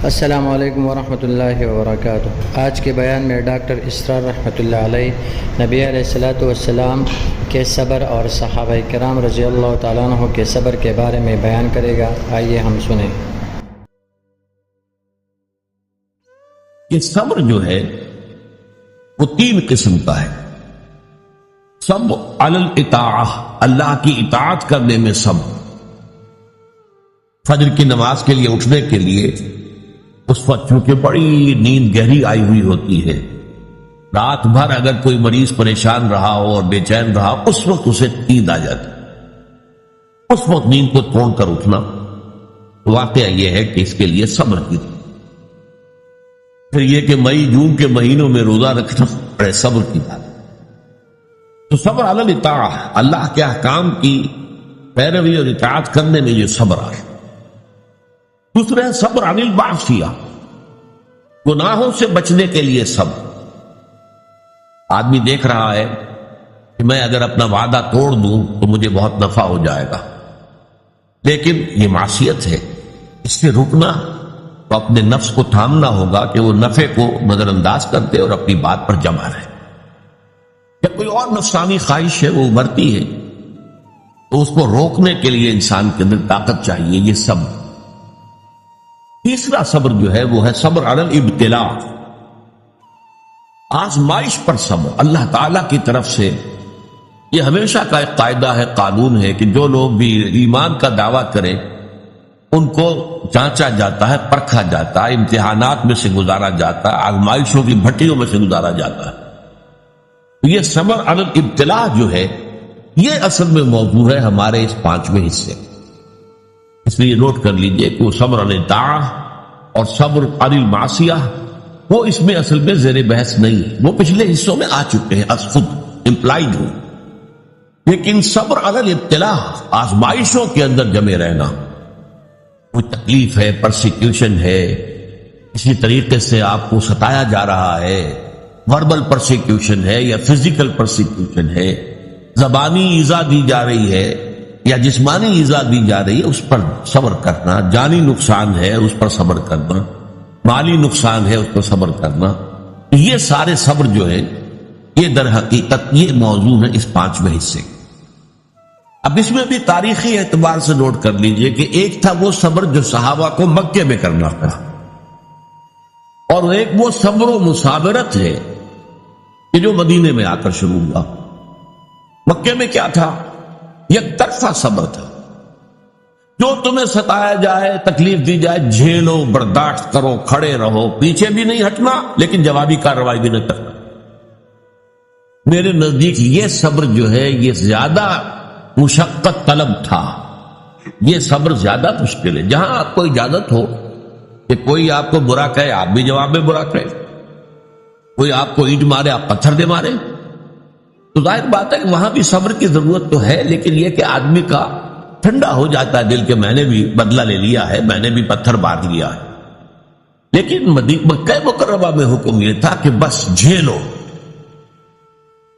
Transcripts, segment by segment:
السلام علیکم ورحمۃ اللہ وبرکاتہ۔ آج کے بیان میں ڈاکٹر اسرار رحمۃ اللہ علیہ نبی علیہ الصلاۃ والسلام کے صبر اور صحابہ کرام رضی اللہ تعالیٰ عنہ کے صبر کے بارے میں بیان کرے گا۔ آئیے ہم سنیں۔ یہ صبر جو ہے وہ 3 قسم کا ہے۔ صبر علی الاطاعہ، اللہ کی اطاعت کرنے میں صبر۔ فجر کی نماز کے لیے اٹھنے کے لیے اس وقت چونکہ بڑی نیند گہری آئی ہوئی ہوتی ہے، رات بھر اگر کوئی مریض پریشان رہا ہو اور بے چین رہا، اس وقت اسے نیند آ جاتی، اس وقت نیند کو توڑ کر اٹھنا واقعہ یہ ہے کہ اس کے لیے صبر کی۔ پھر یہ کہ مئی جون کے مہینوں میں روزہ رکھنا بڑے صبر کی بات۔ تو صبر علی الاطاعہ، اللہ کے احکام کی پیروی اور اطاعت کرنے میں یہ صبر ہے۔ دوسرے ہے صبر عن المعصیہ، گناہوں سے بچنے کے لیے صبر۔ آدمی دیکھ رہا ہے کہ میں اگر اپنا وعدہ توڑ دوں تو مجھے بہت نفع ہو جائے گا، لیکن یہ معصیت ہے، اس سے رکنا تو اپنے نفس کو تھامنا ہوگا کہ وہ نفع کو نظر انداز کر دے اور اپنی بات پر جمع رہے۔ جب کوئی اور نفسانی خواہش ہے وہ ابھرتی ہے تو اس کو روکنے کے لیے انسان کے اندر طاقت چاہیے، یہ صبر۔ تیسرا صبر جو ہے وہ ہے صبر علی الابتلاء، آزمائش پر صبر۔ اللہ تعالیٰ کی طرف سے یہ ہمیشہ کا ایک قاعدہ ہے، قانون ہے کہ جو لوگ بھی ایمان کا دعویٰ کریں ان کو جانچا جاتا ہے، پرکھا جاتا ہے، امتحانات میں سے گزارا جاتا ہے، آزمائشوں کی بھٹیوں میں سے گزارا جاتا ہے۔ یہ صبر علی الابتلاء جو ہے یہ اصل میں موضوع ہے ہمارے اس 5ویں حصے، اس لیے نوٹ کر لیجئے کہ وہ صبر علی الطاعہ اور صبر علی المعصیہ وہ اس میں اصل میں زیر بحث نہیں ہے، وہ پچھلے حصوں میں آ چکے ہیں، از خود امپلائیڈ ہو۔ لیکن صبر علی الابتلاء، آزمائشوں کے اندر جمے رہنا، کوئی تکلیف ہے، پرسیکیوشن ہے، اسی طریقے سے آپ کو ستایا جا رہا ہے، وربل پرسیکیوشن ہے یا فزیکل پرسیکیوشن ہے، زبانی ایذا دی جا رہی ہے یا جسمانی ایذا دی جا رہی ہے، اس پر صبر کرنا، جانی نقصان ہے اس پر صبر کرنا، مالی نقصان ہے اس پر صبر کرنا، یہ سارے صبر جو ہے یہ در حقیقت یہ موضوع ہے اس 5ویں حصے۔ اب اس میں بھی تاریخی اعتبار سے نوٹ کر لیجئے کہ ایک تھا وہ صبر جو صحابہ کو مکے میں کرنا پڑا، اور ایک وہ صبر و مصابرت ہے کہ جو مدینے میں آ کر شروع ہوا۔ مکے میں کیا تھا؟ یک طرفہ صبر تھا، جو تمہیں ستایا جائے، تکلیف دی جائے، جھیلو، برداشت کرو، کھڑے رہو، پیچھے بھی نہیں ہٹنا لیکن جوابی کارروائی بھی نہیں کرنا۔ میرے نزدیک یہ صبر جو ہے یہ زیادہ مشقت طلب تھا، یہ صبر زیادہ مشکل ہے۔ جہاں آپ کو اجازت ہو کہ کوئی آپ کو برا کہے آپ بھی جواب میں برا کہے، کوئی آپ کو اینٹ مارے آپ پتھر دے مارے، تو ظاہر بات ہے کہ وہاں بھی صبر کی ضرورت تو ہے، لیکن یہ کہ آدمی کا ٹھنڈا ہو جاتا ہے دل کہ میں نے بھی بدلہ لے لیا ہے، میں نے بھی پتھر مار لیا ہے۔ لیکن مکہ مکرمہ میں حکم یہ تھا کہ بس جھیلو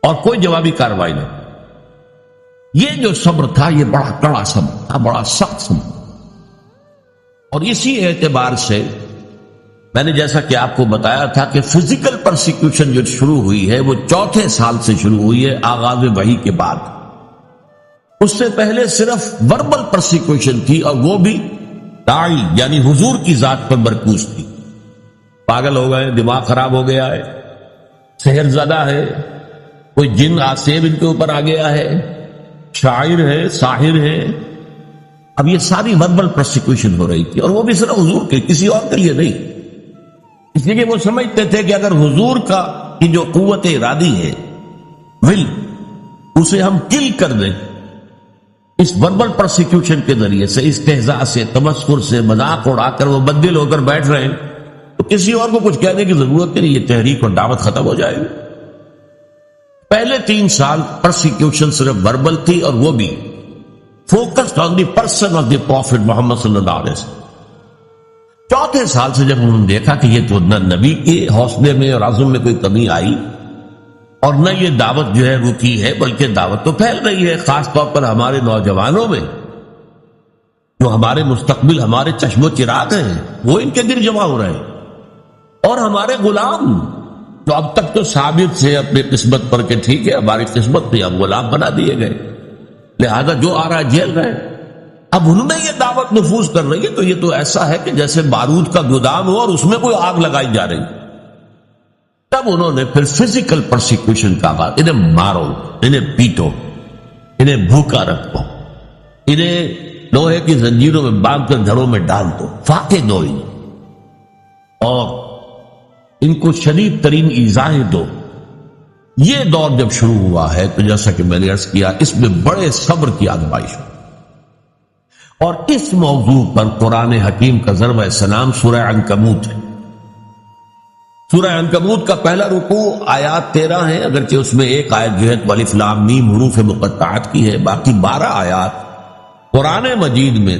اور کوئی جوابی کارروائی نہیں۔ یہ جو صبر تھا یہ بڑا کڑا صبر تھا، بڑا سخت صبر، اور اسی اعتبار سے میں نے جیسا کہ آپ کو بتایا تھا کہ فزیکل پرسیکیوشن جو شروع ہوئی ہے وہ 4تھے سال سے شروع ہوئی ہے آغاز وحی کے بعد۔ اس سے پہلے صرف وربل پرسیکیوشن تھی، اور وہ بھی داعی یعنی حضور کی ذات پر مرکوز تھی۔ پاگل ہو گئے، دماغ خراب ہو گیا ہے، سحر زدہ ہے، کوئی جن آسیب ان کے اوپر آ گیا ہے، شاعر ہے، ساحر ہے۔ اب یہ ساری وربل پرسیکیوشن ہو رہی تھی، اور وہ بھی صرف حضور کے، کسی اور کے لیے نہیں، اس لیے کہ وہ سمجھتے تھے کہ اگر حضور کی جو قوت ارادی ہے، ول، اسے ہم کل کر دیں اس وربل پرسیکیوشن کے ذریعے سے، استہزاء سے، تمسخر سے، مذاق اڑا کر وہ بددل ہو کر بیٹھ رہے ہیں، تو کسی اور کو کچھ کہنے کی ضرورت نہیں، یہ تحریک اور دعوت ختم ہو جائے گی۔ پہلے 3 سال پرسیکیوشن صرف وربل تھی، اور وہ بھی focused on the person of the prophet Muhammad صلی اللہ علیہ وسلم۔ 4تھے سال سے جب انہوں نے دیکھا کہ یہ تو نہ نبی کے حوصلے میں اور عزم میں کوئی کمی آئی، اور نہ یہ دعوت جو ہے رکی ہے، بلکہ دعوت تو پھیل رہی ہے، خاص طور پر ہمارے نوجوانوں میں، جو ہمارے مستقبل، ہمارے چشم و چراغ ہیں، وہ ان کے گر جمع ہو رہے ہیں، اور ہمارے غلام جو اب تک تو ثابت تھے اپنی قسمت پر کہ ٹھیک ہے ہماری قسمت تھی، اب غلام بنا دیے گئے، لہذا جو آ رہا ہے جھیل رہے ہیں۔ اب ان میں یہ دعوت نفوذ کر رہی ہے تو یہ تو ایسا ہے کہ جیسے بارود کا گودام ہو اور اس میں کوئی آگ لگائی جا رہی۔ تب انہوں نے پھر فزیکل پرسیکیوشن کا آغاز، انہیں مارو، انہیں پیٹو، انہیں بھوکا رکھو، انہیں لوہے کی زنجیروں میں باندھ کر گھروں میں ڈال دو، فاقے دو، اور ان کو شدید ترین ایذائیں دو۔ یہ دور جب شروع ہوا ہے تو جیسا کہ میں نے عرض کیا، اس میں بڑے صبر کی آزمائش ہو، اور اس موضوع پر قرآن حکیم کا ضرب سلام سورہ عنکبوت ہے۔ سورہ عنکبوت کا پہلا رکوع آیات 13 ہیں، اگرچہ اس میں ایک آیت جو ہے الف لام میم حروف مقطعات کی ہے، باقی 12 آیات قرآن مجید میں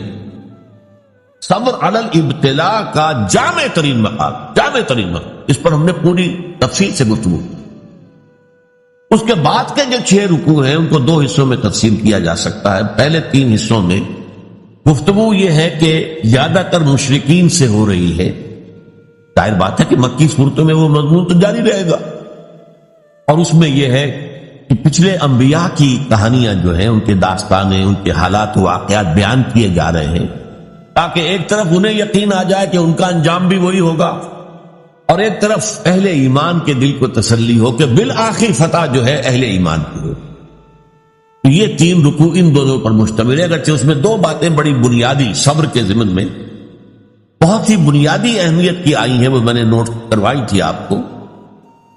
صبر علی الابتلاء کا جامع ترین مقام، جامع ترین مقام، اس پر ہم نے پوری تفصیل سے گفتگو۔ اس کے بعد کے جو 6 رکوع ہیں ان کو 2 حصوں میں تقسیم کیا جا سکتا ہے۔ پہلے 3 حصوں میں گفتگو یہ ہے کہ زیادہ تر مشرکین سے ہو رہی ہے، ظاہر بات ہے کہ مکی صورتوں میں وہ مضمون تو جاری رہے گا، اور اس میں یہ ہے کہ پچھلے انبیاء کی کہانیاں جو ہیں، ان کے داستانیں، ان کے حالات و واقعات بیان کیے جا رہے ہیں، تاکہ ایک طرف انہیں یقین آ جائے کہ ان کا انجام بھی وہی ہوگا، اور ایک طرف اہل ایمان کے دل کو تسلی ہو کہ بالآخر فتح جو ہے اہل ایمان کی ہو۔ یہ 3 رکوع ان دونوں پر مشتمل ہے، اگرچہ اس میں 2 باتیں بڑی بنیادی صبر کے ضمن میں بہت ہی بنیادی اہمیت کی آئی ہیں، وہ میں نے نوٹ کروائی تھی آپ کو۔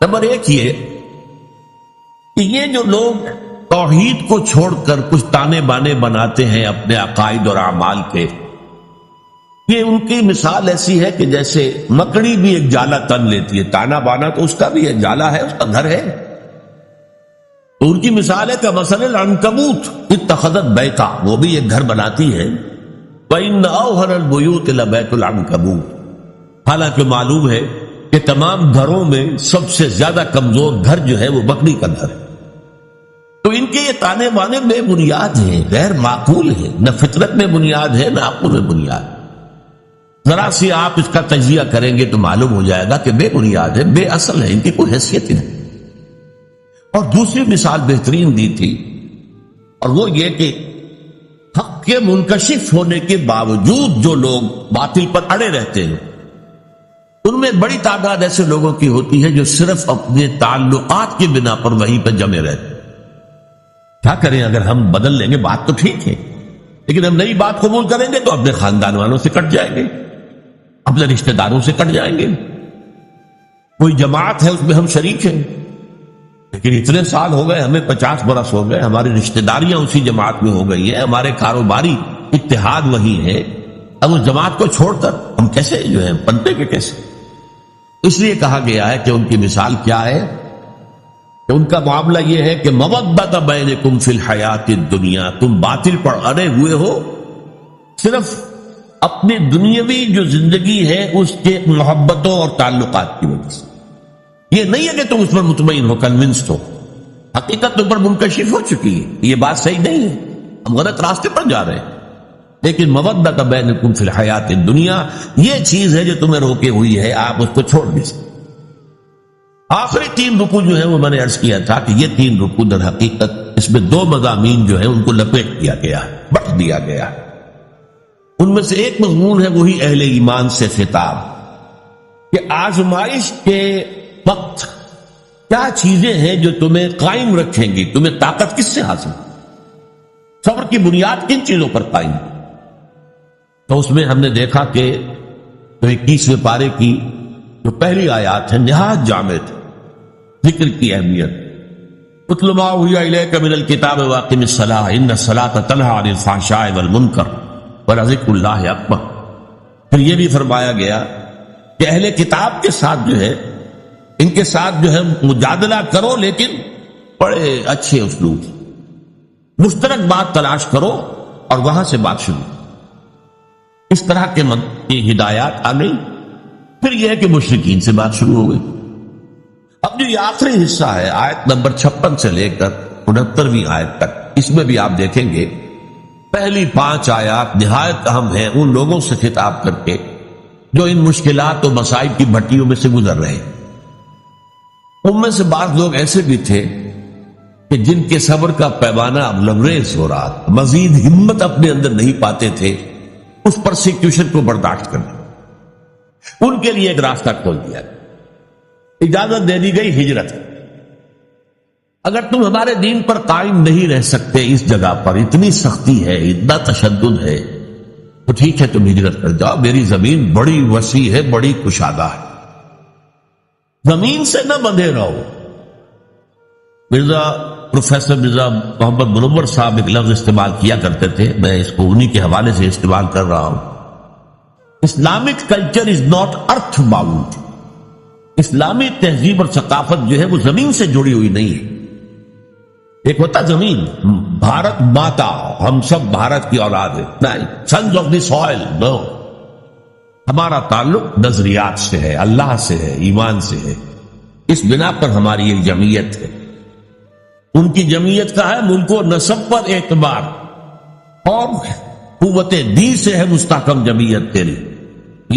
نمبر 1 یہ کہ یہ جو لوگ توحید کو چھوڑ کر کچھ تانے بانے بناتے ہیں اپنے عقائد اور اعمال کے، یہ ان کی مثال ایسی ہے کہ جیسے مکڑی بھی ایک جالا تن لیتی ہے، تانا بانا تو اس کا بھی ہے، جالا ہے، اس کا گھر ہے، تو ان کی مثال ہے کہ مثل العنکبوت اتخذت بیتا، وہ بھی ایک گھر بناتی ہے، وَإِنَّ أَوْهَنَ الْبُيُوتِ لَبَيْتُ الْعَنْكَبُوتِ، حالانکہ معلوم ہے کہ تمام گھروں میں سب سے زیادہ کمزور گھر جو ہے وہ بکری کا گھر ہے۔ تو ان کے یہ تانے بانے بے بنیاد ہیں، غیر معقول ہیں، نہ فطرت میں بنیاد ہے نہ عقل میں بنیاد۔ ذرا سی آپ اس کا تجزیہ کریں گے تو معلوم ہو جائے گا کہ بے بنیاد ہے، بے اصل ہے، ان کی کوئی حیثیت نہیں۔ اور دوسری مثال بہترین دی تھی، اور وہ یہ کہ حق کے منکشف ہونے کے باوجود جو لوگ باطل پر اڑے رہتے ہیں، ان میں بڑی تعداد ایسے لوگوں کی ہوتی ہے جو صرف اپنے تعلقات کی بنا پر وہیں پہ جمے رہتے ہیں۔ کیا کریں، اگر ہم بدل لیں گے بات تو ٹھیک ہے، لیکن ہم نئی بات قبول کریں گے تو اپنے خاندان والوں سے کٹ جائیں گے، اپنے رشتہ داروں سے کٹ جائیں گے۔ کوئی جماعت ہے اس میں ہم شریک ہیں، لیکن اتنے سال ہو گئے، ہمیں 50 برس ہو گئے، ہماری رشتہ داریاں اسی جماعت میں ہو گئی ہیں، ہمارے کاروباری اتحاد وہی ہے، اب اس جماعت کو چھوڑ کر ہم کیسے جو ہیں پنپے کے کیسے؟ اس لیے کہا گیا ہے کہ ان کی مثال کیا ہے کہ ان کا معاملہ یہ ہے کہ مودۃ بینکم فی الحیات الدنیا، تم باطل پر اڑے ہوئے ہو صرف اپنی دنیاوی جو زندگی ہے اس کے محبتوں اور تعلقات کی وجہ سے۔ یہ نہیں ہے کہ تم اس پر مطمئن ہو، کنونسڈ ہو، حقیقت تم پر منکشف ہو چکی ہے، یہ بات صحیح نہیں ہے، ہم غلط راستے پر جا رہے ہیں، لیکن مودۃ بینکم فی الحیات الدنیا یہ چیز ہے جو تمہیں روکے ہوئی ہے، آپ اس کو چھوڑ نہیں سکتے۔ آخری 3 رکوع جو ہیں وہ میں نے عرض کیا تھا کہ یہ 3 رکوع در حقیقت اس میں 2 مضامین جو ہیں ان کو لپیٹ دیا گیا ہے، بٹ دیا گیا ہے۔ ان میں سے ایک مضمون ہے وہی اہل ایمان سے خطاب، کہ آزمائش کے وقت کیا چیزیں ہیں جو تمہیں قائم رکھیں گی، تمہیں طاقت کس سے حاصل، صبر کی بنیاد کن چیزوں پر قائم۔ تو اس میں ہم نے دیکھا کہ 21ویں پارے کی جو پہلی آیات ہے نہایت جامع تھی، ذکر کی اہمیت، اتل ما اوحی الیک من الکتاب واقم الصلاۃ ان الصلاۃ تنہی عن الفحشاء والمنکر ولذکر اللہ اکبر۔ پھر یہ بھی فرمایا گیا کہ اہل کتاب کے ساتھ جو ہے، ان کے ساتھ جو ہے مجادلہ کرو، لیکن بڑے اچھے اسلوب، مشترک بات تلاش کرو اور وہاں سے بات شروع۔ اس طرح کے ہدایات آ گئی۔ پھر یہ ہے کہ مشرکین سے بات شروع ہو گئی۔ اب جو یہ آخری حصہ ہے آیت نمبر 56 سے لے کر 69ویں آیت تک، اس میں بھی آپ دیکھیں گے پہلی 5 آیات نہایت اہم ہیں ان لوگوں سے خطاب کر کے جو ان مشکلات و مصائب کی بھٹیوں میں سے گزر رہے ہیں۔ ان میں سے بعض لوگ ایسے بھی تھے کہ جن کے صبر کا پیمانہ اب لبریز ہو رہا تھا، مزید ہمت اپنے اندر نہیں پاتے تھے اس پرسیکیوشن کو برداشت کرنے۔ ان کے لیے ایک راستہ کھول دیا گیا، اجازت دے دی گئی ہجرت۔ اگر تم ہمارے دین پر قائم نہیں رہ سکتے، اس جگہ پر اتنی سختی ہے، اتنا تشدد ہے، تو ٹھیک ہے تم ہجرت کر جاؤ، میری زمین بڑی وسیع ہے، بڑی کشادہ ہے، زمین سے نہ بندھے رہو۔ پروفیسر مرزا محمد منور صاحب ایک لفظ استعمال کیا کرتے تھے، میں اس کو انہی کے حوالے سے استعمال کر رہا ہوں، Islamic culture is not earth bound. اسلامی تہذیب اور ثقافت جو ہے وہ زمین سے جڑی ہوئی نہیں ہے۔ ایک ہوتا زمین، بھارت ماتا، ہم سب بھارت کی اولاد ہے، نہیں، سنز آف دی سوئل، نو، ہمارا تعلق نظریات سے ہے، اللہ سے ہے، ایمان سے ہے، اس بنا پر ہماری ایک جمعیت ہے۔ ان کی جمعیت کا ہے ملک و نسب پر اعتبار، اور قوت دین سے ہے مستحکم جمعیت تیری۔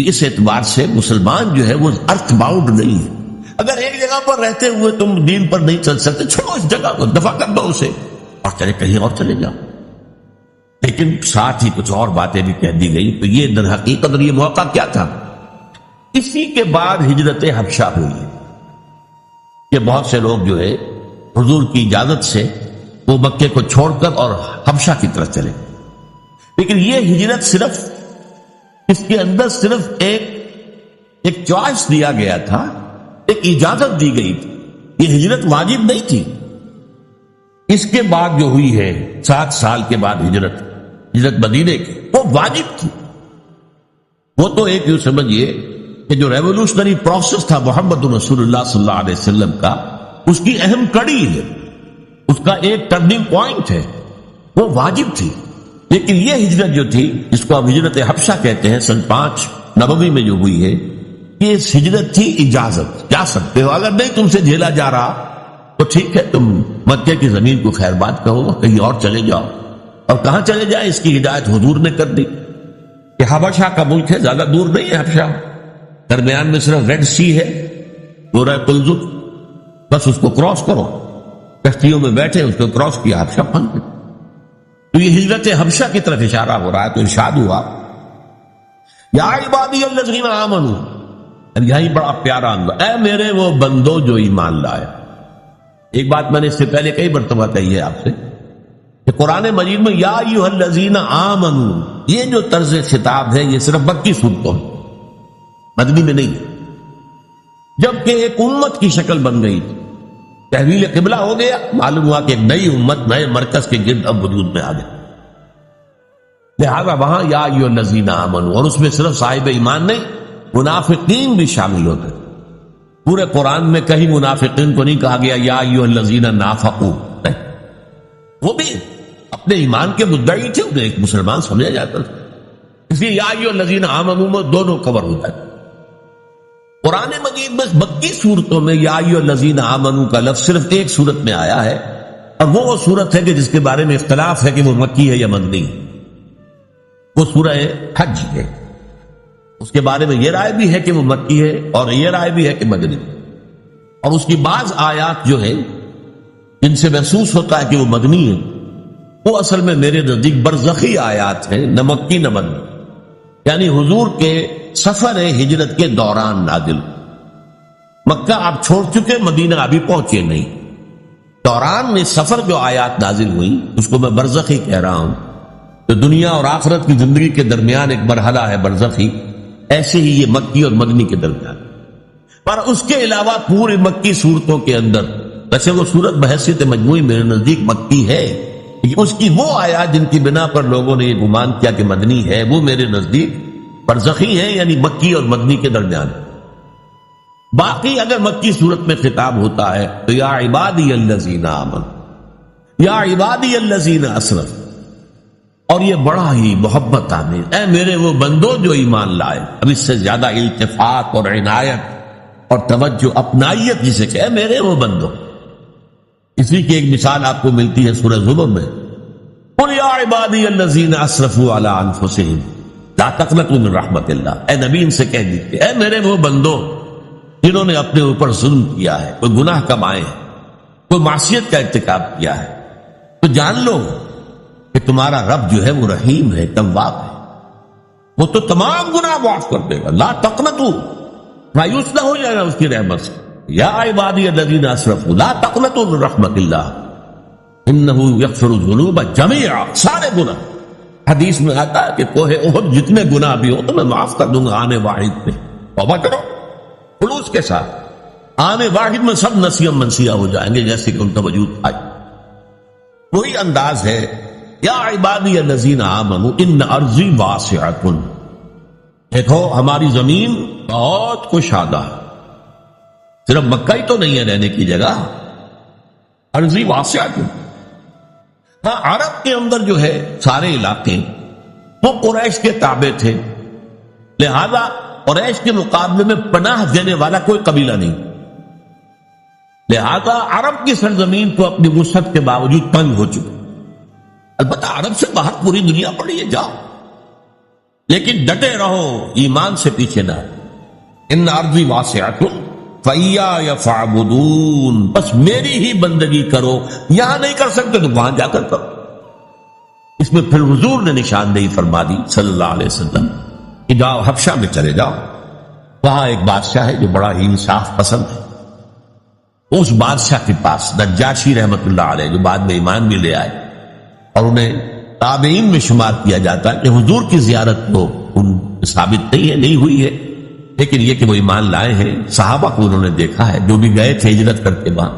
اس اعتبار سے مسلمان جو ہے وہ ارتھ باؤنڈ نہیں ہے۔ اگر ایک جگہ پر رہتے ہوئے تم دین پر نہیں چل سکتے، چھوڑو اس جگہ کو، دفع کر دو اسے، اور چلے کہیں اور چلے جاؤ۔ لیکن ساتھ ہی کچھ اور باتیں بھی کہہ دی گئی، تو یہ در حقیقت اور یہ موقع کیا تھا؟ اسی کے بعد ہجرت حبشہ ہوئی کہ بہت سے لوگ جو ہے حضور کی اجازت سے وہ مکے کو چھوڑ کر اور حبشہ کی طرف چلے۔ لیکن یہ ہجرت صرف اس کے اندر صرف ایک چوائس دیا گیا تھا، ایک اجازت دی گئی تھی، یہ ہجرت واجب نہیں تھی۔ اس کے بعد جو ہوئی ہے 7 سال کے بعد ہجرت مدینے کی، وہ واجب تھی۔ وہ تو ایک یوں سمجھیے کہ جو ریولوشنری پروسیس تھا محمد رسول اللہ صلی اللہ علیہ وسلم کا، اس کی اہم کڑی ہے، اس کا ایک ٹرننگ پوائنٹ ہے، وہ واجب تھی۔ لیکن یہ ہجرت جو تھی، جس کو اب ہجرت حبشہ کہتے ہیں، سن 5 نبوی میں جو ہوئی ہے، یہ ہجرت تھی اجازت، جا سکتے ہو، اگر نہیں تم سے جھیلا جا رہا تو ٹھیک ہے تم مکے کی زمین کو خیر بات کہو، کہیں اور چلے جاؤ۔ اور کہاں چلے جائیں اس کی ہدایت حضور نے کر دی کہ حبشہ کا ملک ہے، زیادہ دور نہیں ہے حبشہ، درمیان میں صرف ریڈ سی ہے، دورہ قلزم، بس اس کو کراس کرو، کشتیوں میں بیٹھے اس کو کراس کیا، حبشہ پہنچ گئے۔ تو یہ ہجرت حبشہ کی طرف اشارہ ہو رہا ہے۔ تو ارشاد ہوا یا عبادی الذین آمنوا، یہی بڑا پیارا انداز، اے میرے وہ بندو جو ایمان لائے۔ ایک بات میں نے اس سے پہلے کئی مرتبہ کہی ہے آپ سے کہ قرآن مجید میں یا ایھا الذین آمنوا، یہ جو طرز خطاب ہے یہ صرف مکی صورتوں میں، مدنی میں نہیں ہے۔ جبکہ ایک امت کی شکل بن گئی تھی، تحویل قبلہ ہو گیا، معلوم ہوا کہ ایک نئی امت نئے مرکز کے گرد اب وجود میں آ گئی، لہذا وہاں یا ایھا الذین آمنوا، اور اس میں صرف صاحب ایمان نہیں، منافقین بھی شامل ہوتے۔ پورے قرآن میں کہیں منافقین کو نہیں کہا گیا یا ایھا الذین نافقوا، نہیں، وہ بھی اپنے ایمان کے مدعی تھے، انہیں ایک مسلمان سمجھا جاتا تھا، اس لیے یا ایھا الذین آمنوا میں دونوں کور ہوتا ہے۔ قرآن مجید میں مکی صورتوں میں یا ایھا الذین آمنوا کا لفظ صرف ایک صورت میں آیا ہے، اور وہ صورت ہے کہ جس کے بارے میں اختلاف ہے کہ وہ مکی ہے یا مدنی، وہ سورہ حج ہے۔ اس کے بارے میں یہ رائے بھی ہے کہ وہ مکی ہے، اور یہ رائے بھی ہے کہ مدنی، اور اس کی بعض آیات جو ہے جن سے محسوس ہوتا ہے کہ وہ مدنی ہے، وہ اصل میں میرے نزدیک برزخی آیات ہیں، نہ مکی نہ مدنی، یعنی حضور کے سفر ہجرت کے دوران نازل۔ مکہ آپ چھوڑ چکے، مدینہ ابھی پہنچے نہیں، دوران میں سفر جو آیات نازل ہوئی اس کو میں برزخی کہہ رہا ہوں۔ تو دنیا اور آخرت کی زندگی کے درمیان ایک مرحلہ ہے برزخی، ایسے ہی یہ مکی اور مدنی کے درمیان۔ پر اس کے علاوہ پورے مکی صورتوں کے اندر، ویسے وہ صورت بحیثیت مجموعی میرے نزدیک مکی ہے، لیکن اس کی وہ آیات جن کی بنا پر لوگوں نے یہ گمان کیا کہ مدنی ہے، وہ میرے نزدیک برزخی ہے، یعنی مکی اور مدنی کے درمیان۔ باقی اگر مکی صورت میں خطاب ہوتا ہے تو یا عبادی الذین آمنوا، یا عبادی الذین اسرفوا، اور یہ بڑا ہی محبت آمیز، اے میرے وہ بندو جو ایمان لائے۔ اب اس سے زیادہ التفات اور عنایت اور توجہ، اپنائیت جسے کہ اے میرے وہ بندو، اسی کی ایک مثال آپ کو ملتی ہے سورہ زمر میں، قل یا عبادی الذین اسرفوا علی انفسہم لا تقنطوا من رحمت اللہ، اے نبی ان سے کہہ دیجیے اے میرے وہ بندو جنہوں نے اپنے اوپر ظلم کیا ہے، کوئی گناہ کمائے ہیں، کوئی معصیت کا ارتکاب کیا ہے، تو جان لو کہ تمہارا رب جو ہے وہ رحیم ہے، تواب ہے، وہ تو تمام گناہ معاف کر دے گا۔ لا تقنطوا، مایوس نہ ہو جائے گا اس کی رحمت سے۔ یا عبادی الذین اسرفوا لا تقنطوا من رحمت اللہ انہ یغفر الذنوب جميعا، سارے گناہ۔ حدیث میں آتا ہے کہ کوہ احد جتنے گناہ بھی ہو تو میں معاف کر دوں گا آنے واحد پہ، توبہ کرو خلوص کے ساتھ، آنے واحد میں سب نسیہ منسیہ ہو جائیں گے جیسے کہ ان کا وجود آئے۔ وہی انداز ہے یا عبادی الذین آمنوا ان ارضی واسعۃ، دیکھو ہماری زمین بہت کشادہ ہے، صرف مکہ ہی تو نہیں ہے رہنے کی جگہ، ارضی واسعۃ۔ ہاں عرب کے اندر جو ہے سارے علاقے وہ قریش کے تابع تھے، لہذا قریش کے مقابلے میں پناہ دینے والا کوئی قبیلہ نہیں، لہذا عرب کی سرزمین تو اپنی وسعت کے باوجود تنگ ہو چکی۔ البتہ عرب سے باہر پوری دنیا پڑی ہے، جاؤ، لیکن ڈٹے رہو، ایمان سے پیچھے نہ۔ ان ارضی واسعۃ فإیایا فاعبدون، بس میری ہی بندگی کرو، یہاں نہیں کر سکتے تو وہاں جا کر کرو۔ اس میں پھر حضور نے نشاندہی فرما دی صلی اللہ علیہ وسلم کہ جاؤ حبشہ میں چلے جاؤ، وہاں ایک بادشاہ ہے جو بڑا ہی انصاف پسند ہے، اس بادشاہ کے پاس نجاشی رحمت اللہ علیہ جو بعد میں ایمان بھی لے آئے اور انہیں تابعین میں شمار کیا جاتا ہے کہ حضور کی زیارت تو ان ثابت نہیں ہے، نہیں ہوئی ہے، لیکن یہ کہ وہ ایمان لائے ہیں، صحابہ کو انہوں نے دیکھا ہے جو بھی گئے تھے ہجرت کر کے وہاں،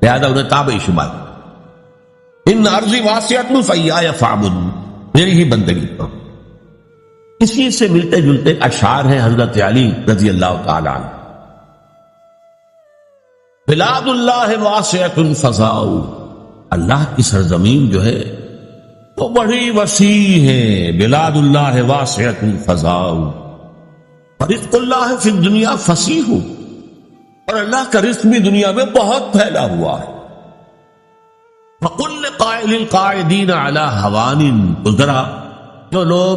لہذا انہیں تابعی شمار کیا۔ ان ارضی واسعۃ فإیایا فاعبدون، میری ہی بندگی کرو۔ اسی سے ملتے جلتے اشعار ہیں حضرت علی رضی اللہ تعالی عنہ، بلاد اللہ واسعۃ فضاء، اللہ کی سرزمین جو ہے وہ بڑی وسیع ہے، بلاد اللہ واسعۃ فضاء، رزق اللہ فی الدنیا فصیح، اور اللہ کا رزق بھی دنیا میں بہت پھیلا ہوا ہے۔ فَقُلْ لِقَائِلِ الْقَائِدِينَ عَلَى هَوَانٍ، تو ذرا جو لوگ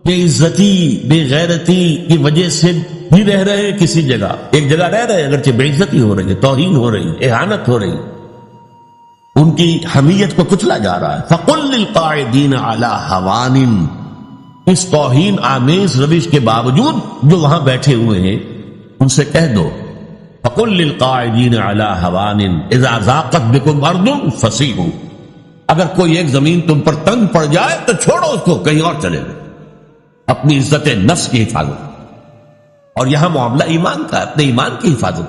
بے عزتی بے غیرتی کی وجہ سے بھی رہ رہے کسی جگہ، ایک جگہ رہ رہے اگرچہ بے عزتی ہو رہی ہے، توہین ہو رہی ہے، اہانت ہو رہی ہے، ان کی حمیت کو کچلا جا رہا ہے۔ فَقُلْ لِلْقَائِدِينَ عَلَى هَوَانٍ، اس توہین آمیز روش کے باوجود جو وہاں بیٹھے ہوئے ہیں ان سے کہہ دو، فَقُلْ لِلْقَائِدِينَ عَلَى هَوَانٍ اِذَا ضَاقَتْ بِكُمْ أَرْضٌ فَسِیحُوا، اگر کوئی ایک زمین تم پر تنگ پڑ جائے تو چھوڑو اس کو، کہیں اور چلے جائے، اپنی عزت نفس کی حفاظت، اور یہاں معاملہ ایمان کا، اپنے ایمان کی حفاظت۔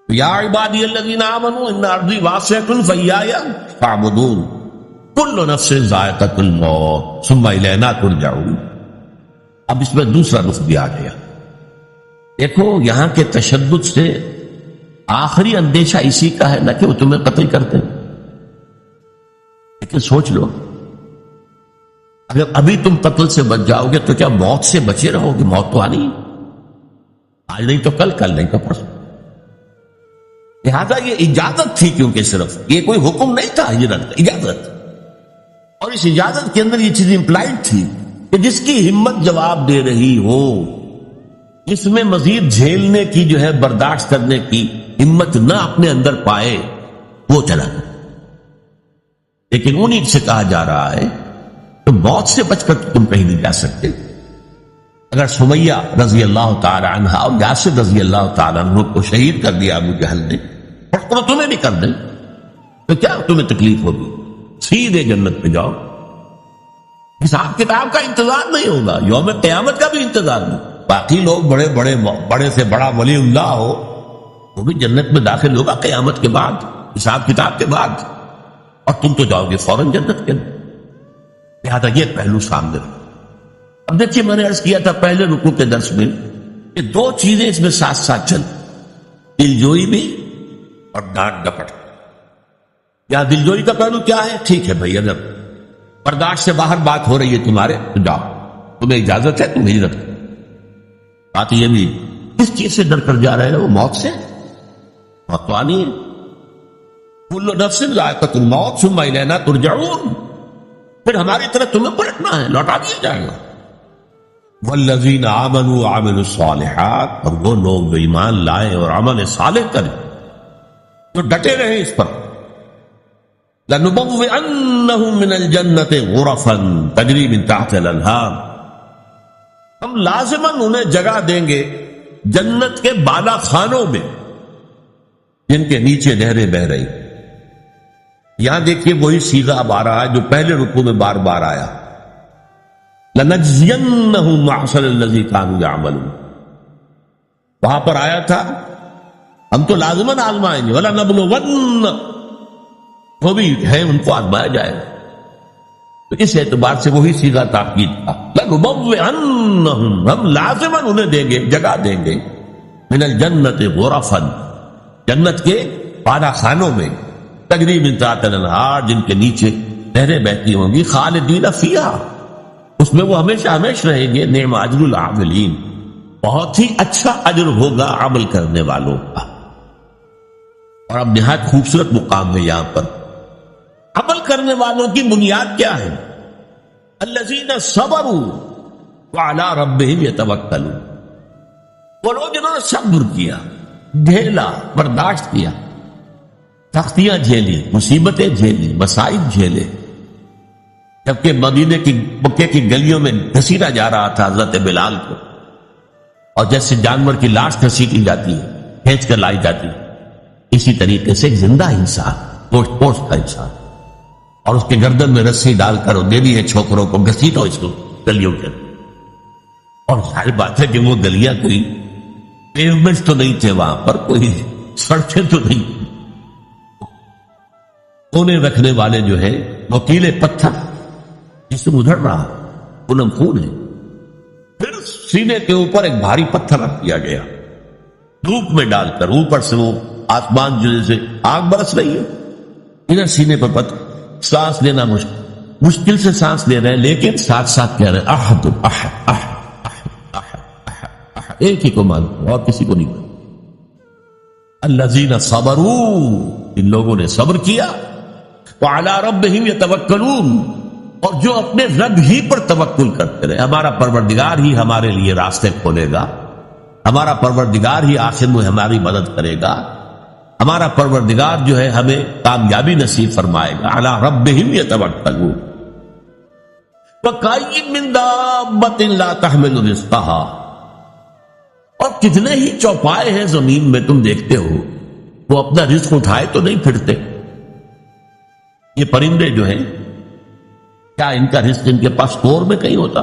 یا عبادی الذین آمنوا ان ارضی واسعۃ فإیایا فاعبدون کل نفس ذائقۃ الموت ثم الینا ترجعون۔ اب اس میں دوسرا رخ بھی آ گیا، دیکھو یہاں کے تشدد سے آخری اندیشہ اسی کا ہے نہ کہ وہ تمہیں قتل کرتے، لیکن سوچ لو اگر ابھی تم قتل سے بچ جاؤ گے تو کیا موت سے بچے رہو گے؟ موت تو آنی ہے، آج نہیں تو کل، کل نہیں تو پرسوں۔ لہذا یہ اجازت تھی، کیونکہ صرف یہ کوئی حکم نہیں تھا ہجرت، اجازت، اور اس اجازت کے اندر یہ چیز امپلائڈ تھی کہ جس کی ہمت جواب دے رہی ہو، جس میں مزید جھیلنے کی جو ہے برداشت کرنے کی ہمت نہ اپنے اندر پائے وہ چلا گیا۔ لیکن انہیں سے کہا جا رہا ہے تو موت سے بچ کر تم کہیں نہیں جا سکتے۔ اگر سمیہ رضی اللہ تعالی عنہ اور یاسر رضی اللہ تعالی عنہ کو شہید کر دیا ابو جہل نے، اور تمہیں بھی کر دیں تو کیا تمہیں تکلیف ہوگی؟ سیدھے جنت پہ جاؤ، حساب کتاب کا انتظار نہیں ہوگا، یوم قیامت کا بھی انتظار نہیں۔ باقی لوگ بڑے سے بڑا ولی اللہ ہو وہ بھی جنت میں داخل ہوگا قیامت کے بعد، حساب کتاب کے بعد، اور تم تو جاؤ گے فوراً جنت کے اندر۔ لہٰذا یہ پہلو سامنے رکھو۔ اب دیکھیے میں نے عرض کیا تھا پہلے رکوع کے درس میں کہ دو چیزیں اس میں ساتھ ساتھ چل، دلجوئی بھی اور ڈانٹ ڈپٹ۔ یا دلجوئی کا پہلو کیا ہے؟ ٹھیک ہے بھائی، اگر برداشت سے باہر بات ہو رہی ہے تمہارے تو جاؤ، تمہیں اجازت ہے، تم ہجرت کرو۔ بات یہ بھی کس چیز سے ڈر کر جا رہے ہیں وہ؟ موت سے، موت تو آنی ہے۔ کل نفس ذائقۃ الموت ثم الینا ترجعون، پھر ہماری طرف تمہیں پلٹنا ہے، لوٹا دیا جائے گا۔ والذین آمنوا وعملوا الصالحات، اور وہ لوگ جو ایمان لائے اور عمل صالح کریں، جو ڈٹے رہے اس پر، لنبوئنہم من الجنۃ غرفا تجری من تحت الانہار، ہم لازماً انہیں جگہ دیں گے جنت کے بالا خانوں میں جن کے نیچے نہریں بہ رہی۔ یہاں دیکھیے وہی صیغہ اب آ رہا ہے جو پہلے رکوع میں بار بار آیا، لنجزینہم احسن الذی کانوا یعملون، وہاں پر آیا تھا ہم تو لازماً آزمائیں گے، وَلَنَبْلُوَنَّ، وہ بھی ہے ان کو آزمایا جائے گا۔ تو اس اعتبار سے وہی صیغہ تاکید تھا، لَنُبَوِّئَنَّهُمْ، ہم لازماً انہیں دیں گے، جگہ دیں گے، من الجنت غرفا، جنت کے بالا خانوں میں، تجری من تحت الانہار، جن کے نیچے نہریں بہتی ہوں گی، خالدین فیہا، اس میں وہ ہمیشہ ہمیشہ رہیں گے۔ نعم اجر العاملین، بہت ہی اچھا اجر ہوگا عمل کرنے والوں کا۔ اور اب نہایت خوبصورت مقام ہے یہاں پر، عمل کرنے والوں کی بنیاد کیا ہے؟ الذین صبروا وعلی ربہم یتوکلون، وہ لوگ جنہوں نے صبر کیا، جھیلا، برداشت کیا، سختیاں جھیلی، مصیبتیں جھیلی، مصائب جھیلے، جبکہ مدینے کی مکے کی گلیوں میں گھسیٹا جا رہا تھا حضرت بلال کو، اور جیسے جانور کی لاش گھسیٹی جاتی ہے، کھینچ کر لائی جاتی ہے، اسی طریقے سے ایک زندہ انسان، گوشت پوشت کا انسان، اور اس کے گردن میں رسی ڈال کر دے دی ہے چھوکروں کو، گھسیٹو اس کو گلیوں کے۔ اور ظاہر بات ہے کہ وہ گلیاں کوئی پیومنٹ تو نہیں تھے، وہاں پر کوئی سڑکیں تو نہیں، کونے رکھنے والے جو ہے نوکیلے پتھر جس سے ادھر رہا پونم خون ہے، پھر سینے کے اوپر ایک بھاری پتھر رکھ دیا گیا، دھوپ میں ڈال کر، اوپر سے وہ آسمان جو جیسے آگ برس رہی ہے، ادھر سینے پر پتھر، سانس لینا مشکل سے سانس لے رہے ہیں، لیکن ساتھ ساتھ کہہ رہے ہیں احد احد احد احد احد احد، ایک ہی کو مانتے اور کسی کو نہیں مانتے۔ الذین صبروا، ان لوگوں نے صبر کیا، وعلی ربہم یتوکلون، اور جو اپنے رب ہی پر توکل کرتے رہے، ہمارا پروردگار ہی ہمارے لیے راستے کھولے گا، ہمارا پروردگار ہی آخر میں ہماری مدد کرے گا، ہمارا پروردگار جو ہے ہمیں کامیابی نصیب فرمائے گا۔ علی ربہم یتوکلون، وَكَأَيٍّ مِّن دَابَّةٍ لَا تَحْمِلُ رِزْقَهَا، اور کتنے ہی چوپائے ہیں زمین میں تم دیکھتے ہو، وہ اپنا رزق اٹھائے تو نہیں پھرتے۔ یہ پرندے جو ہیں، کیا ان کا رزق ان کے پاس اسٹور میں کہیں ہوتا؟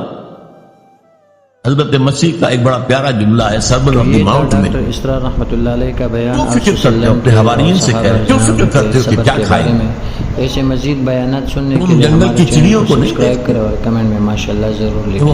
حضرت مسیح کا ایک بڑا پیارا جملہ ہے سرمن آف دی ماؤنٹ میں، ڈاکٹر اسرار رحمۃ اللہ علیہ کا بیان کیوں فکر کرتے ہو اپنے حوارین سے، کہہ رہے کیوں فکر کرتے ہو کہ کیا کھائیں؟ ایسے مزید بیانات سننے تم کے لیے جنگل کی ہمارے چڑیوں چینل کو کو نہیں سبسکرائب کریں اور کمنٹ میں ماشاءاللہ ضرور لکھیں۔